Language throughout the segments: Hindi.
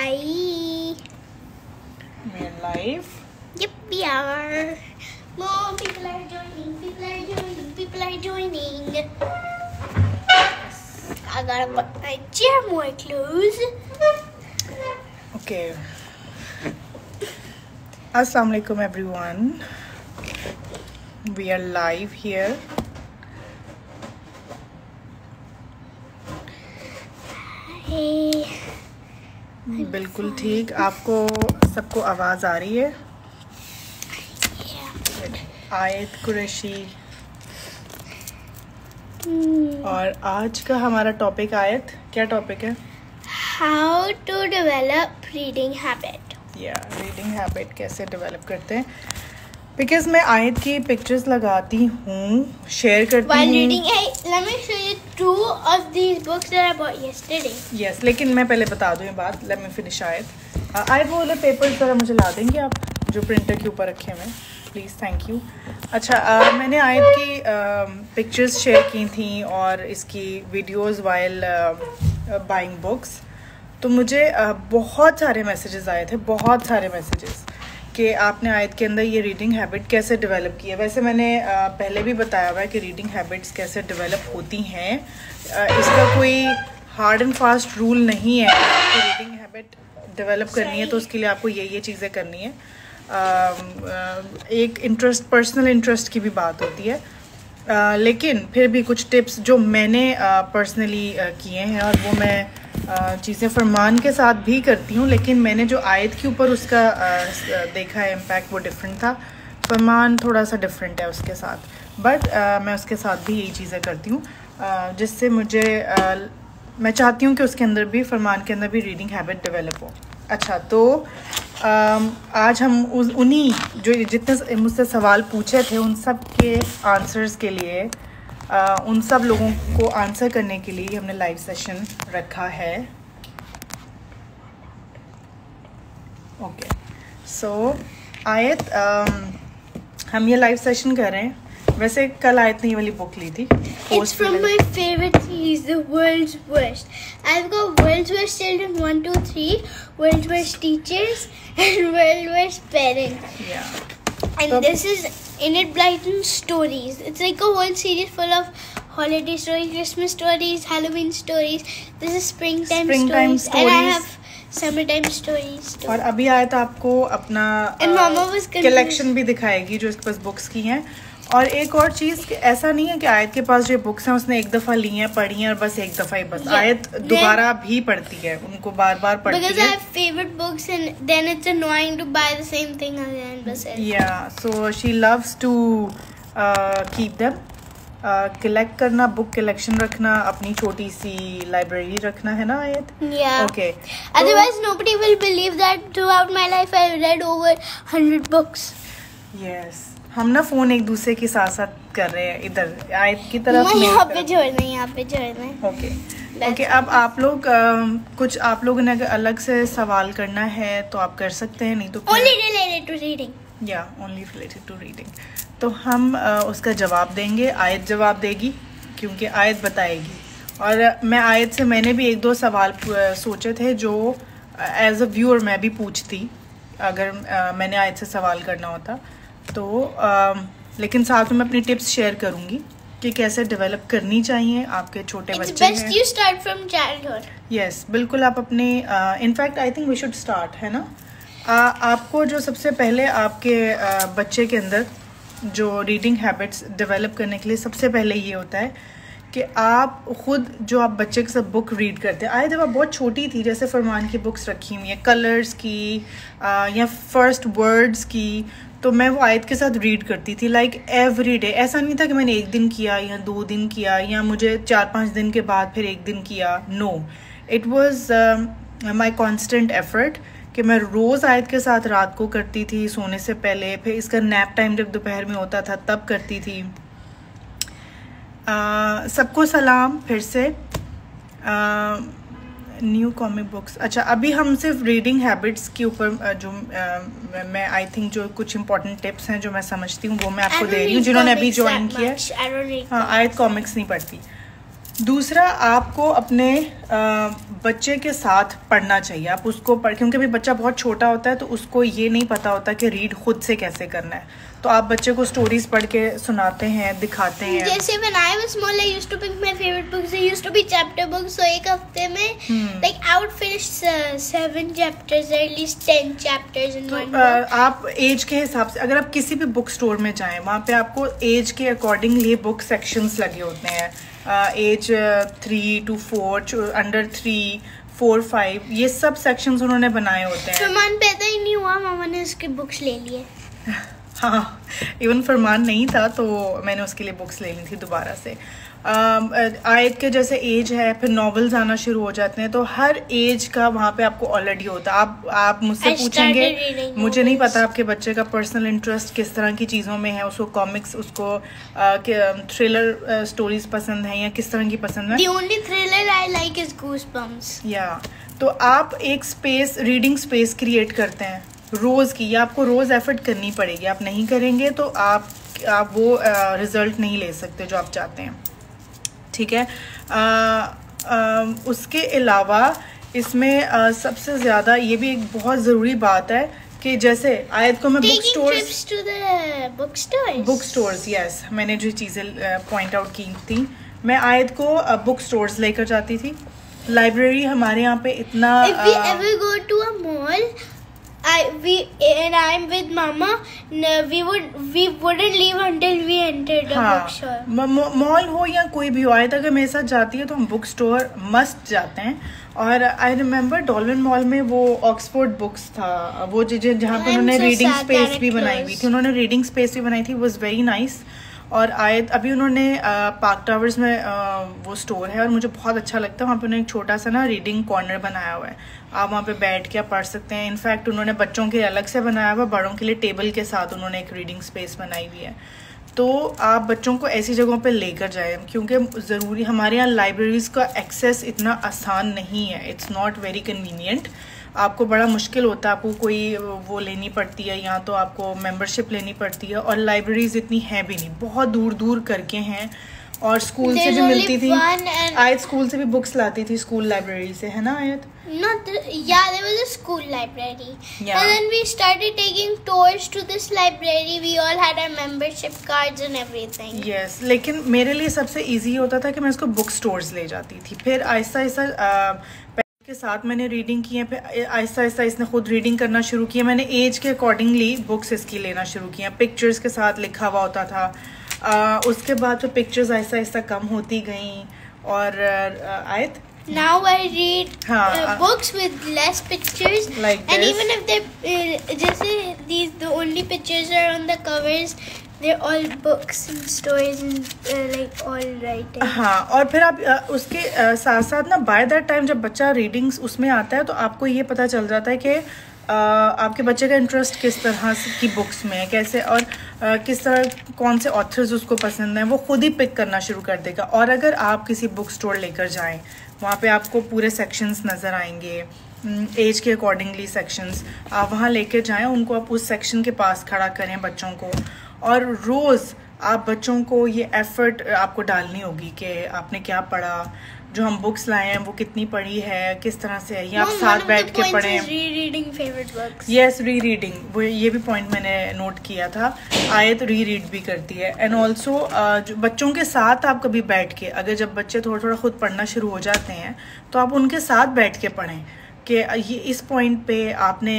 Hi. We're live. Yep, we are. More people are joining. People are joining. I gotta put my chair more close. Okay. Assalamu alaikum everyone. We are live here. Hey. बिल्कुल ठीक. आपको सबको आवाज़ आ रही है? आयत कुरैशी. और आज का हमारा टॉपिक आयत क्या टॉपिक है? How to develop reading habit. Reading habit कैसे डेवलप करते हैं. बिकॉज मैं आयत की पिक्चर्स लगाती हूँ, शेयर करती While हूँ. reading, hey, let me show you 2 of these books that I bought yesterday. Yes लेकिन मैं पहले बता दूँ ये बात. लेट मी फिनिश आयत. आयत वो वाले पेपर्स ज़रा मुझे ला देंगे आप जो प्रिंटर के ऊपर रखे हुए हैं प्लीज़. Thank you. अच्छा मैंने आयत की पिक्चर्स शेयर की थी और इसकी वीडियोस वाइल बाइंग बुक्स. तो मुझे बहुत सारे मैसेजेस आए थे, बहुत सारे मैसेजेस कि आपने आयत के अंदर ये रीडिंग हैबिट कैसे डेवलप की है. वैसे मैंने पहले भी बताया हुआ है कि रीडिंग हैबिट्स कैसे डेवलप होती हैं. इसका कोई हार्ड एंड फास्ट रूल नहीं है कि रीडिंग हैबिट डेवलप करनी है तो उसके लिए आपको ये चीज़ें करनी है. एक इंटरेस्ट, पर्सनल इंटरेस्ट की भी बात होती है. लेकिन फिर भी कुछ टिप्स जो मैंने पर्सनली किए हैं और वो मैं चीज़ें फरमान के साथ भी करती हूँ. लेकिन मैंने जो आयत के ऊपर उसका देखा है इम्पैक्ट वो डिफरेंट था. फरमान थोड़ा सा डिफरेंट है उसके साथ, बट मैं उसके साथ भी यही चीज़ें करती हूँ जिससे मुझे मैं चाहती हूँ कि उसके अंदर भी, फरमान के अंदर भी रीडिंग हैबिट डेवलप हो. अच्छा तो आज हम उन्हीं जो जितने मुझसे सवाल पूछे थे उन सब के आंसर्स के लिए, उन सब लोगों को आंसर करने के लिए हमने लाइव सेशन रखा है. ओके सो आयत हम ये लाइव सेशन कर रहे हैं. वैसे कल आयत ने ये वाली बुक ली थी. It's from my favorite series, The World's Worst. I've got World's Worst Children 1, 2, 3, World's Worst Teachers, and World's Worst Parents. Yeah. And this is Enid Blyton stories. It's like a whole series full of holiday stories, Christmas stories, Halloween stories. This is springtime stories. And I have summertime stories too. और अभी आयत आपको अपना कलेक्शन भी दिखाएगी जो इसके पास बुक्स की हैं. और एक और चीज़, ऐसा नहीं है कि आयत के पास जो बुक्स हैं उसने एक दफ़ा ली हैं, पढ़ी हैं और बस एक दफ़ा ही बस. आयत दोबारा भी पढ़ती है, उनको बार बार पढ़ती है. Because I have favorite books and then it's annoying to buy the same thing again. Yeah, so she loves to keep them. Collect करना, बुक कलेक्शन रखना, अपनी छोटी सी लाइब्रेरी रखना, है ना आयत? Yeah. Okay. Otherwise nobody will believe that throughout my life I read over 100 books. Yes. हम ना फ़ोन एक दूसरे के साथ साथ कर रहे हैं. इधर आयत की तरफ यहाँ पे जोड़ना. ओके अब आप लोग कुछ आप लोगों ने अगर अलग से सवाल करना है तो आप कर सकते हैं, नहीं तो Only related to reading. Only related to reading. तो हम उसका जवाब देंगे, आयत जवाब देगी क्योंकि आयत बताएगी. और मैंने भी 1-2 सवाल सोचे थे जो एज अ व्यूअर मैं भी पूछती अगर मैंने आयत से सवाल करना होता तो. लेकिन साथ में मैं अपनी टिप्स शेयर करूँगी कि कैसे डेवलप करनी चाहिए आपके छोटे बच्चे हैं. It's best you start from childhood. Yes बिल्कुल. आप अपने in fact I think we should start, है ना. आपको जो सबसे पहले आपके बच्चे के अंदर जो रीडिंग हैबिट्स डेवलप करने के लिए सबसे पहले ये होता है कि आप खुद जो आप बच्चे के साथ बुक रीड करते हैं. जब आप बहुत छोटी थी, जैसे फरमान की बुक्स रखी हुई हैं कलर्स की या फर्स्ट वर्ड्स की, तो मैं वो आयत के साथ रीड करती थी लाइक एवरी डे. ऐसा नहीं था कि मैंने 1 दिन किया या 2 दिन किया या मुझे 4-5 दिन के बाद फिर 1 दिन किया. No, it was my constant effort कि मैं रोज़ आयत के साथ रात को करती थी सोने से पहले. फिर इसका नैप टाइम जब दोपहर में होता था तब करती थी. सबको सलाम फिर से. New comic books. अच्छा अभी हम सिर्फ रीडिंग हैबिट्स के ऊपर जो मैं आई थिंक जो कुछ इंपॉर्टेंट टिप्स हैं जो मैं समझती हूँ वो मैं आपको दे रही हूँ जिन्होंने अभी ज्वाइन किया. हाँ आयत कॉमिक्स नहीं पढ़ती. दूसरा, आपको अपने बच्चे के साथ पढ़ना चाहिए। आप उसको क्योंकि अभी बच्चा बहुत छोटा होता है तो उसको ये नहीं पता होता कि रीड खुद से कैसे करना है, तो आप बच्चे को स्टोरीज पढ़ के सुनाते हैं, दिखाते हैं। जैसे when I was small, I used to pick my favorite books. They used to be chapter books. So एक हफ्ते में like I would finish 7 chapters, or at least 10 chapters in one book. आप एज के हिसाब से अगर आप किसी भी बुक स्टोर में जाएं, वहाँ पे आपको एज के अकॉर्डिंगली बुक सेक्शंस लगे होते हैं। एज 3 to 4, अंडर 3, 4, 5, ये सब सेक्शंस उन्होंने बनाए होते हैं। फरमान पैदा ही नहीं हुआ, मामा ने उसकी बुक्स ले लिए। हाँ, इवन फरमान नहीं था तो मैंने उसके लिए बुक्स ले ली थी दोबारा से। आयत के जैसे एज है, फिर नॉवेल्स आना शुरू हो जाते हैं, तो हर एज का वहाँ पे आपको ऑलरेडी होता है। आप मुझसे पूछेंगे, मुझे नहीं पता आपके बच्चे का पर्सनल इंटरेस्ट किस तरह की चीज़ों में है, उसको कॉमिक्स, उसको थ्रिलर स्टोरीज पसंद है या किस तरह की पसंद है। The only thriller I like is Goosebumps. या तो आप एक स्पेस, रीडिंग स्पेस क्रिएट करते हैं रोज़ की, या आपको रोज़ एफर्ट करनी पड़ेगी। आप नहीं करेंगे तो आप वो रिजल्ट नहीं ले सकते जो आप चाहते हैं, ठीक है। उसके अलावा इसमें सबसे ज़्यादा ये भी एक बहुत ज़रूरी बात है कि जैसे आयत को मैं बुक स्टोर्स यस, मैंने जो चीज़ें पॉइंट आउट की थी, मैं आयत को बुक स्टोर्स लेकर जाती थी। लाइब्रेरी हमारे यहाँ पे इतना If we ever go to a mall, I'm with Mama. No, we wouldn't leave until we entered the bookstore. Mall हो या कोई भी हो, आयत अगर मेरे साथ जाती है तो हम बुक स्टोर मस्ट जाते हैं। और आई रिमेम्बर डॉल्फिन मॉल में वो ऑक्सफोर्ड बुक्स था, वो जहाँ पे उन्होंने रीडिंग स्पेस भी बनाई हुई थी, उन्होंने रीडिंग स्पेस भी बनाई थी, वॉज वेरी नाइस। और आयत अभी उन्होंने पार्क टावर्स में वो स्टोर है और मुझे बहुत अच्छा लगता है, वहाँ पे उन्होंने एक छोटा सा ना रीडिंग कॉर्नर बनाया हुआ है, आप वहाँ पे बैठ के आप पढ़ सकते हैं। इनफैक्ट उन्होंने बच्चों के अलग से बनाया हुआ, बड़ों के लिए टेबल के साथ उन्होंने एक रीडिंग स्पेस बनाई हुई है। तो आप बच्चों को ऐसी जगहों पे लेकर जाएं, क्योंकि ज़रूरी हमारे यहाँ लाइब्रेरीज़ का एक्सेस इतना आसान नहीं है, इट्स नॉट वेरी कन्वीनियंट। आपको बड़ा मुश्किल होता है, आपको कोई वो लेनी पड़ती है, या तो आपको मेंबरशिप लेनी पड़ती है, और लाइब्रेरीज इतनी हैं भी नहीं, बहुत दूर दूर करके हैं। और स्कूल से भी मिलती थी, आयत स्कूल से भी बुक्स लाती थी, स्कूल लाइब्रेरी से, है ना आयत? there was a school library. Yeah. And then we started taking tours to this library. We all had our membership cards and everything. Yes, लेकिन मेरे लिए सबसे इजी होता था कि मैं इसको बुक स्टोर्स ले जाती थी। फिर आहिस्ता आहिस्ता के साथ मैंने रीडिंग की है, फिर आहिस्ता आहिस्ता इसने खुद रीडिंग करना शुरू किया। मैंने एज के अकॉर्डिंगली बुक्स इसकी लेना शुरू किया, पिक्चर्स के साथ लिखा हुआ होता था। उसके बाद तो पिक्चर्स आहिस्ता आहिस्ता कम होती गई। और आयत Now I read books with less pictures, like and this. even if they're just the only pictures are on the covers, they're all books and stories and like all writing. हाँ, और फिर आप उसके साथ साथ ना बाय दैट टाइम जब बच्चा रीडिंग्स उसमें आता है तो आपको ये पता चल जाता है कि आपके बच्चे का इंटरेस्ट किस तरह की बुक्स में है, कैसे और किस तरह कौन से ऑथर्स उसको पसंद हैं, वो खुद ही पिक करना शुरू कर देगा। और अगर आप किसी बुक स्टोर लेकर जाएं, वहाँ पे आपको पूरे सेक्शंस नज़र आएंगे, एज के अकॉर्डिंगली सेक्शंस, आप वहाँ लेकर जाएं, उनको आप उस सेक्शन के पास खड़ा करें बच्चों को। और रोज़ आप बच्चों को ये एफर्ट आपको डालनी होगी कि आपने क्या पढ़ा, जो हम बुक्स लाए हैं वो कितनी पढ़ी है, किस तरह से है, ये आप साथ बैठ के पढ़ें। यस, री रीडिंग, वो ये भी पॉइंट मैंने नोट किया था, आयत री रीड भी करती है। एंड ऑल्सो बच्चों के साथ आप कभी बैठ के, अगर जब बच्चे थोड़ा थोड़ा खुद पढ़ना शुरू हो जाते हैं तो आप उनके साथ बैठ के पढ़ें कि ये इस पॉइंट पे आपने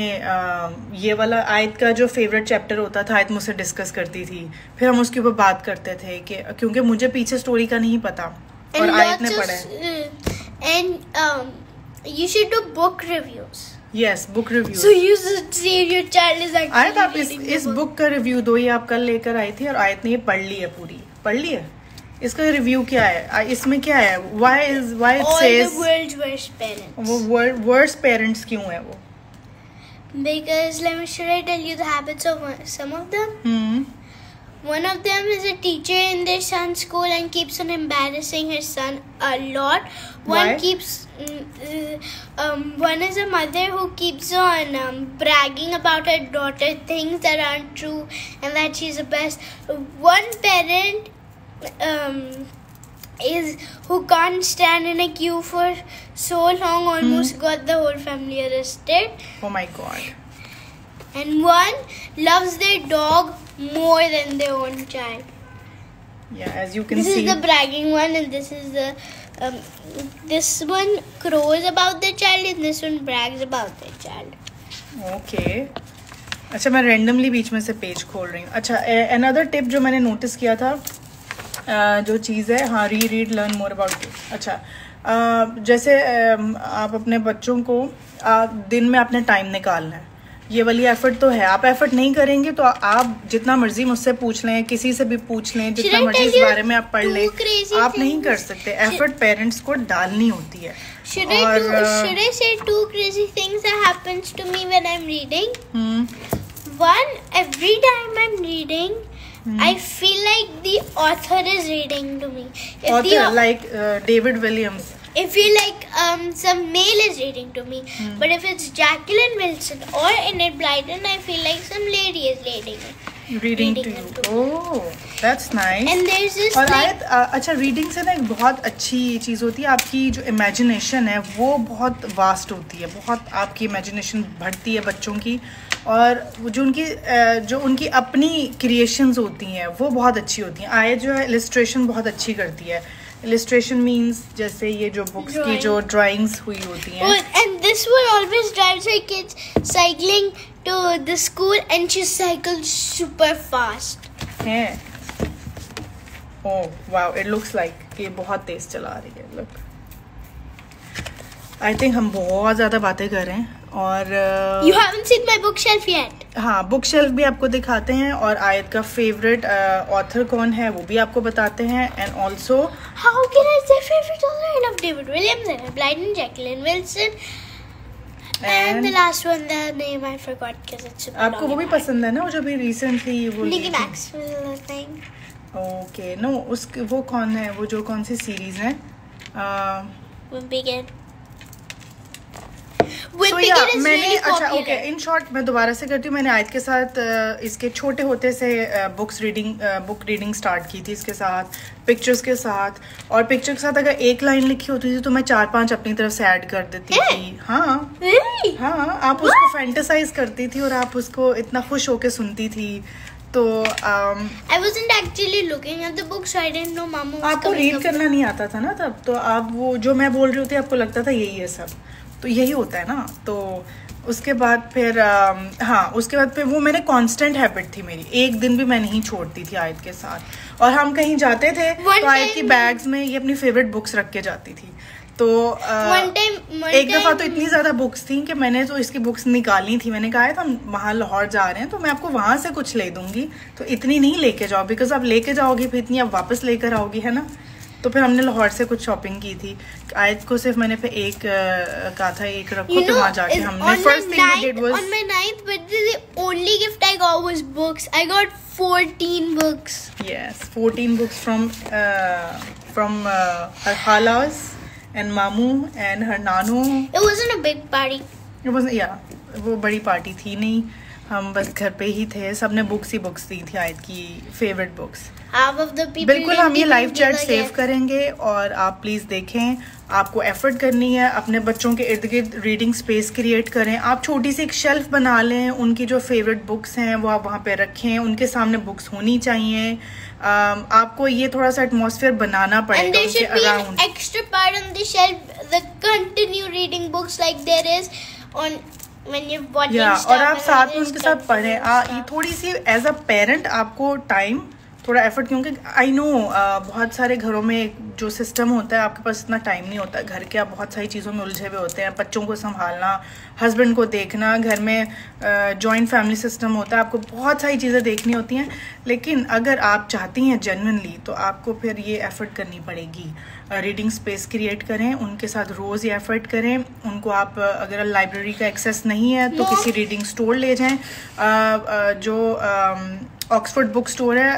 ये वाला आयत का जो फेवरेट चैप्टर होता था, आयत मुझसे डिस्कस करती थी, फिर हम उसके ऊपर बात करते थे कि क्योंकि मुझे पीछे स्टोरी का नहीं पता और आयत ने पढ़ा है। And you should do book reviews. Yes, book reviews. So you should see if your child is actually आयत आप इस बुक का रिव्यू दो, ये आप कल लेकर आई थी और आयत ने ये पढ़ ली है, पूरी पढ़ ली है। इसका रिव्यू क्या है, इसमें क्या है, why it says all the world's worst parents. वो worst parents क्यों है वो? Because should I tell you the habits of some of them? One of them is a teacher in their son's school and keeps on embarrassing her son a lot. Why? One is a mother who keeps on bragging about her daughter things that aren't true and that she's the best. One parent who can't stand in a queue for so long almost got the whole family arrested. Oh my God. And one loves their dog more than their own child. Yeah, as you can see. This is the bragging one, and this is the this one crows about their child, and this one brags about their child. Okay. अच्छा, मैं randomly बीच में से पेज खोल रही हूँ. अच्छा, another tip जो मैंने notice किया था, जो चीज़ है, हाँ, read learn more about you. अच्छा, जैसे आप अपने बच्चों को दिन में अपने टाइम निकालना है, ये वाली एफर्ट तो है. आप एफर्ट नहीं करेंगे तो आप जितना मर्जी मुझसे पूछ लें, किसी से भी पूछ लें, जितना मर्जी इस बारे में आप पढ़ लें, आप नहीं कर सकते. एफर्ट पेरेंट्स को डालनी होती है. Should I say two crazy things that happens to me when I'm reading? One, every time I'm reading, I feel like the author is reading to me. Like David Williams. I feel like some male is reading to me. But if it's Jacqueline Wilson or Enid Blyton, I feel like some lady is reading to you. Oh, that's nice. And there's this और अच्छा, रीडिंग से ना एक बहुत अच्छी चीज़ होती है, आपकी जो इमेजिनेशन है वो बहुत वास्ट होती है. बहुत आपकी इमेजिनेशन बढ़ती है बच्चों की, और जो उनकी अपनी क्रिएशंस होती हैं वो बहुत अच्छी होती हैं. आयत जो है इलस्ट्रेशन बहुत अच्छी करती है. इलस्ट्रेशन मीन्स जैसे ये जो बुक्स की जो ड्राइंग्स हुई होती हैं. And this one always drives her kids cycling to the school, and she cycles super fast. है. Oh wow, it looks like ये बहुत तेज चला रही है. Look. I think हम बहुत ज़्यादा बातें कर रहे हैं. और You haven't seen my bookshelf yet. हाँ, बुक शेल्फ भी आपको दिखाते हैं, और आयत का फेवरेट ऑथर कौन है वो भी आपको बताते हैं. And also how can I say favorite author? I love David Williams, and Blyton, Jacqueline Wilson, and the last one, the name I forgot because it's super आपको वो भी पसंद है ना, वो जो भी रिसेंटली वो Nikki Maxwell thing. Okay, no, वो कौन है, वो जो कौन सी सीरीज है? Begin. मैंने अच्छा ओके, इन शॉर्ट मैं दोबारा से करती हूँ. मैंने आयत के साथ इसके छोटे होते से बुक रीडिंग स्टार्ट की थी, इसके साथ पिक्चर्स के साथ. और पिक्चर के साथ अगर एक लाइन लिखी होती थी तो मैं 4-5 अपनी तरफ से ऐड कर देती थी. हाँ, Really? हाँ, आप उसको फैंटेसाइज करती थी और आप उसको इतना खुश होके सुनती थी. तो I wasn't actually looking at the book, so I didn't know Mama was आपको रीड करना नहीं आता था ना तब, तो आप वो जो मैं बोल रही होती आपको लगता था यही है सब, तो यही होता है ना. तो उसके बाद फिर हाँ, उसके बाद फिर वो मैंने कांस्टेंट हैबिट थी मेरी, एक दिन भी मैं नहीं छोड़ती थी आयत के साथ. और हम कहीं जाते थे तो आयत की बैग्स में ये अपनी फेवरेट बुक्स रख के जाती थी. तो एक दफ़ा तो इतनी ज़्यादा बुक्स थी कि मैंने तो इसकी बुक्स निकाली थी. मैंने कहा है हम वहाँ लाहौर जा रहे हैं तो मैं आपको वहाँ से कुछ ले दूंगी, तो इतनी नहीं लेके जाओ, बिकॉज आप लेके जाओगी फिर इतनी आप वापस लेकर आओगी, है ना. तो फिर हमने लाहौर से कुछ शॉपिंग की थी. आयत को सिर्फ मैंने फिर एक कहा था, एक रखो, तो वहाँ जाके हमने first thing we did was, on my 9th birthday the only gift I got was books. I got 14 books. Yes, 14 books from her khalas and mamu and her nanu. It wasn't a big party. It wasn't, yeah, वो बड़ी पार्टी थी नहीं, हम बस घर पे ही थे. सबने बुक्स ही बुक्स दी थी, आयत की favourite books. Half of the people. बिल्कुल, हम ये लाइव चैट सेव करेंगे और आप प्लीज़ देखें. आपको एफर्ट करनी है, अपने बच्चों के इर्द गिर्द रीडिंग स्पेस क्रिएट करें. आप छोटी सी एक शेल्फ बना लें, उनकी जो फेवरेट बुक्स हैं वो आप वहाँ पे रखें, उनके सामने बुक्स होनी चाहिए. आपको ये थोड़ा सा एटमॉस्फेयर बनाना पड़ेगा उनके around. Extra part on the shelf, the continue reading books like there is on when you're watching stuff. और आप साथ में उनके साथ पढ़ें. ये थोड़ी सी एज अ पेरेंट आपको टाइम, थोड़ा एफर्ट, क्योंकि आई नो बहुत सारे घरों में जो सिस्टम होता है आपके पास इतना टाइम नहीं होता. घर के आप बहुत सारी चीज़ों में उलझे हुए होते हैं, बच्चों को संभालना, हस्बैंड को देखना, घर में जॉइंट फैमिली सिस्टम होता है, आपको बहुत सारी चीज़ें देखनी होती हैं. लेकिन अगर आप चाहती हैं जेन्युइनली तो आपको फिर ये एफर्ट करनी पड़ेगी. रीडिंग स्पेस क्रिएट करें, उनके साथ रोज़ ये एफर्ट करें. उनको आप अगर लाइब्रेरी का एक्सेस नहीं है तो किसी रीडिंग स्टोर ले जाएं. जो ऑक्सफोर्ड बुक स्टोर है,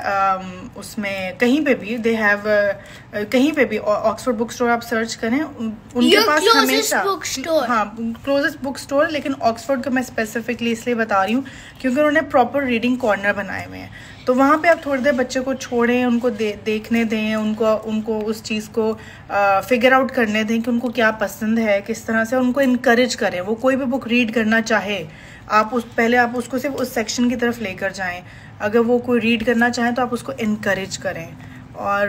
उसमें कहीं पे भी दे हैव, कहीं पे भी ऑक्सफोर्ड बुक स्टोर आप सर्च करें, उनके पास हमेशा, हाँ, क्लोजेस्ट बुक स्टोर. लेकिन ऑक्सफोर्ड का मैं स्पेसिफिकली इसलिए बता रही हूँ क्योंकि उन्होंने प्रॉपर रीडिंग कॉर्नर बनाए हुए हैं. तो वहाँ पे आप थोड़ी देर बच्चे को छोड़ें, उनको देखने दें, उनको उस चीज़ को फिगर आउट करने दें कि उनको क्या पसंद है, किस तरह से उनको इनकरेज करें। वो कोई भी बुक रीड करना चाहे, पहले आप उसको सिर्फ उस सेक्शन की तरफ लेकर जाएं। अगर वो कोई रीड करना चाहें तो आप उसको इनकरेज करें। और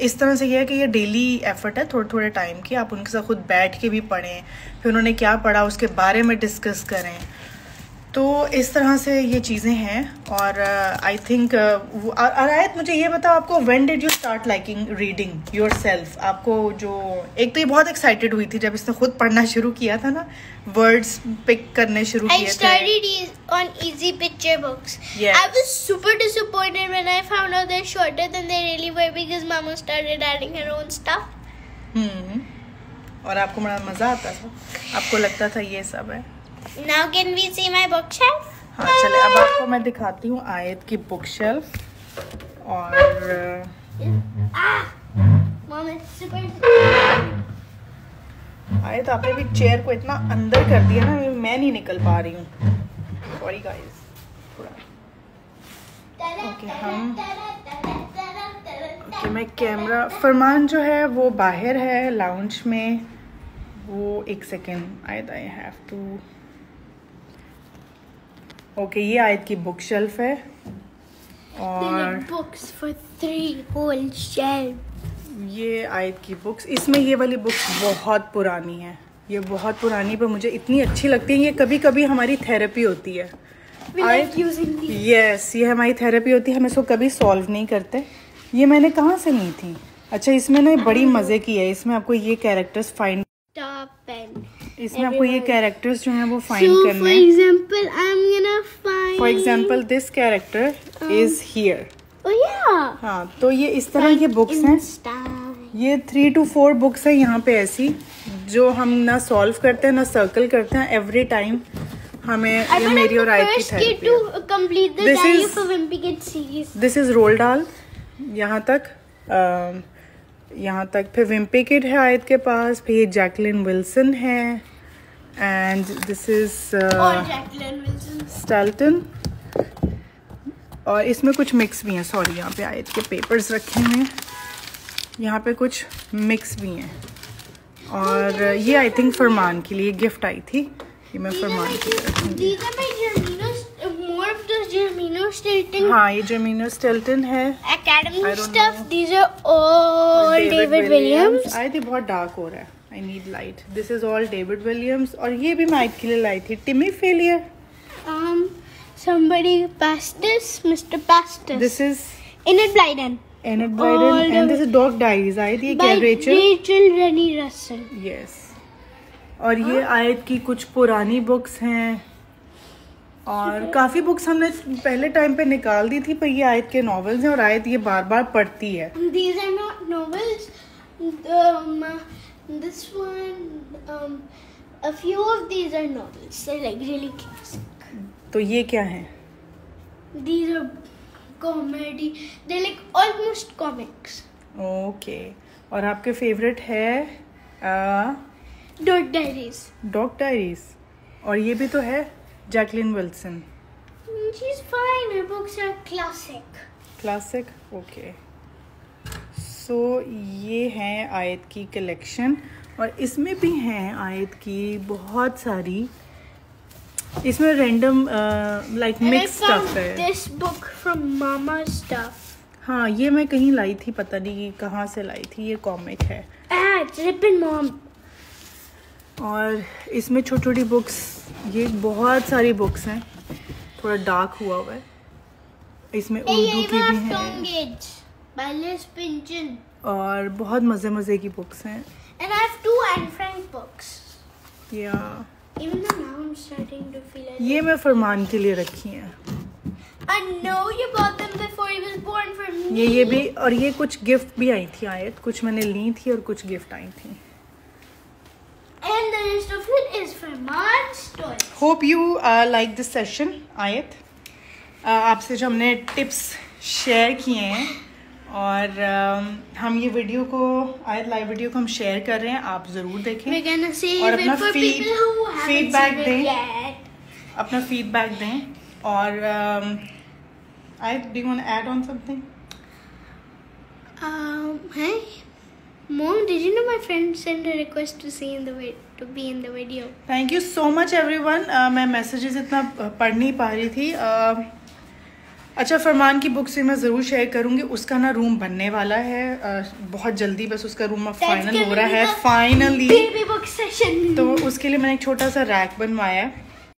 इस तरह से यह है कि ये डेली एफर्ट है, थोड़े थोड़े टाइम की। आप उनके साथ खुद बैठ के भी पढ़ें, फिर उन्होंने क्या पढ़ा उसके बारे में डिस्कस करें। तो इस तरह से ये चीज़ें हैं। और आई थिंक आयत, मुझे ये बताओ, आपको when did you start liking reading yourself? आपको जो एक तो ये बहुत एक्साइटेड हुई थी जब इसने खुद पढ़ना शुरू किया था ना, वर्ड्स पिक करने शुरू किए थे। I studied on easy picture books. Yes. I was super disappointed when I found out they're shorter than they really were because Mama started adding her own stuff. और आपको बड़ा मज़ा आता था, आपको लगता था ये सब है। Now can we see my bookshelf? हाँ चले, अब आपको मैं दिखाती हूँ आयत की बुक शेल्फ। और Mom, it's super. आयत, आपने भी चेयर को इतना अंदर कर दिया ना, मैं नहीं निकल पा रही हूँ। सॉरी गाइस, थोड़ा ओके मैं कैमरा, फरमान जो है वो बाहर है लाउंज में, वो एक सेकेंड आयत, आई हैव टू। ओके ये आयत की बुक शेल्फ है। और books for 3 whole shelf. ये आयत की बुक्स, इसमें ये वाली बुक्स बहुत पुरानी है, ये बहुत पुरानी पर मुझे इतनी अच्छी लगती है। ये कभी कभी हमारी थेरेपी होती है। यस, ये हमारी थेरेपी होती है, हम इसको कभी सॉल्व नहीं करते। ये मैंने कहाँ से ली थी? अच्छा, इसमें ना बड़ी मज़े की है। इसमें आपको ये कैरेक्टर्स फाइंड, इसमें आपको ये कैरेक्टर्स जो हैं वो फाइंड करने हैं। For example this character is here. हाँ, तो ये इस तरह ये बुक्स हैं। ये 3 to 4 बुक्स हैं यहाँ पे ऐसी, जो हम ना सॉल्व करते हैं ना सर्कल करते हैं। एवरी टाइम हमें ये मेरी और आयत की थेरेपी है। दिस इज रोल डाल यहाँ तक। फिर विम्पी किड है आयत के पास, फिर ये जैकलिन विल्सन है, एंड दिस इज स्टाल्टन। और इसमें कुछ मिक्स भी हैं। सॉरी, यहाँ पे आयत के पेपर्स रखे हुए हैं, यहाँ पे कुछ मिक्स भी हैं। और ये आई थिंक फरमान के लिए गिफ्ट आई थी, ये मैं फरमान के लिए रखूंगी। हाँ, ये जर्मिनो स्टिल्टन है। Academy stuff. These are all David Williams. आई थी बहुत डार्क हो रहा है, I need light. This is all David Williams. और ये भी मैं आयत के लिए लाई थी, टिमी failure. Somebody Pastis, Mr. Pastis. This is Enid Blyton. And this is Dog Diaries. आई थी क्या? Rachel Rennie Russell. Yes. और ये आयत की कुछ पुरानी बुक्स हैं, और काफ़ी बुक्स हमने पहले टाइम पे निकाल दी थी, पर ये आयत के नॉवेल्स हैं और आयत ये बार बार पढ़ती है। These are not novels. This one, a few of these are novels. They're like really classic. तो ये क्या है? These are comedy. They're like almost comics. Okay. और आपके फेवरेट है Dog Diaries. Dog diaries. और ये भी तो है Jacqueline Wilson. She's fine. Her books are classic. Classic, okay. So ये है आयत की कलेक्शन, और इसमें भी हैं आयत की बहुत सारी, इसमें रैंडम लाइक मिक्स स्टफ है। This book from Mama's stuff. हाँ, ये मैं कहीं लाई थी, पता नहीं कहाँ से लाई थी। ये कॉमिक है। It's written Mom. और इसमें छोटी छोटी बुक्स, ये बहुत सारी बुक्स हैं, थोड़ा डार्क हुआ है। इसमें उर्दू की भी हैं by Liz Pinchin. और बहुत मज़े मज़े की बुक्स हैं। And I have 2 Anne Frank books. Yeah. Even though now I'm starting to feel like ये मैं फरमान के लिए रखी हैं। I know you bought them before he was born for me. ये भी, और ये कुछ गिफ्ट भी आई थी आयत, कुछ मैंने ली थी और कुछ गिफ्ट आई थी। And the rest of it is for Mom's toys. Hope you like this session, आयत। आपसे जो हमने टिप्स शेयर किए हैं, और हम ये वीडियो को, आयत लाइव वीडियो को हम शेयर कर रहे हैं, आप ज़रूर देखें। We're gonna save और it अपना for people who haven't feedback seen it दें, yet. अपना फीडबैक दें। और Do you want to add on something? Hey, Mom, did you know my friend sent a request to be in the video? Thank you so much everyone. मैं messages इतना पढ़ नहीं पा रही थी. अच्छा, फरमान की बुक से मैं ज़रूर शेयर करूँगी. उसका ना रूम बनने वाला है बहुत जल्दी. बस उसका रूम फाइनल हो रहा है फाइनली. Baby book session. तो उसके लिए मैंने एक छोटा सा रैक बनवाया है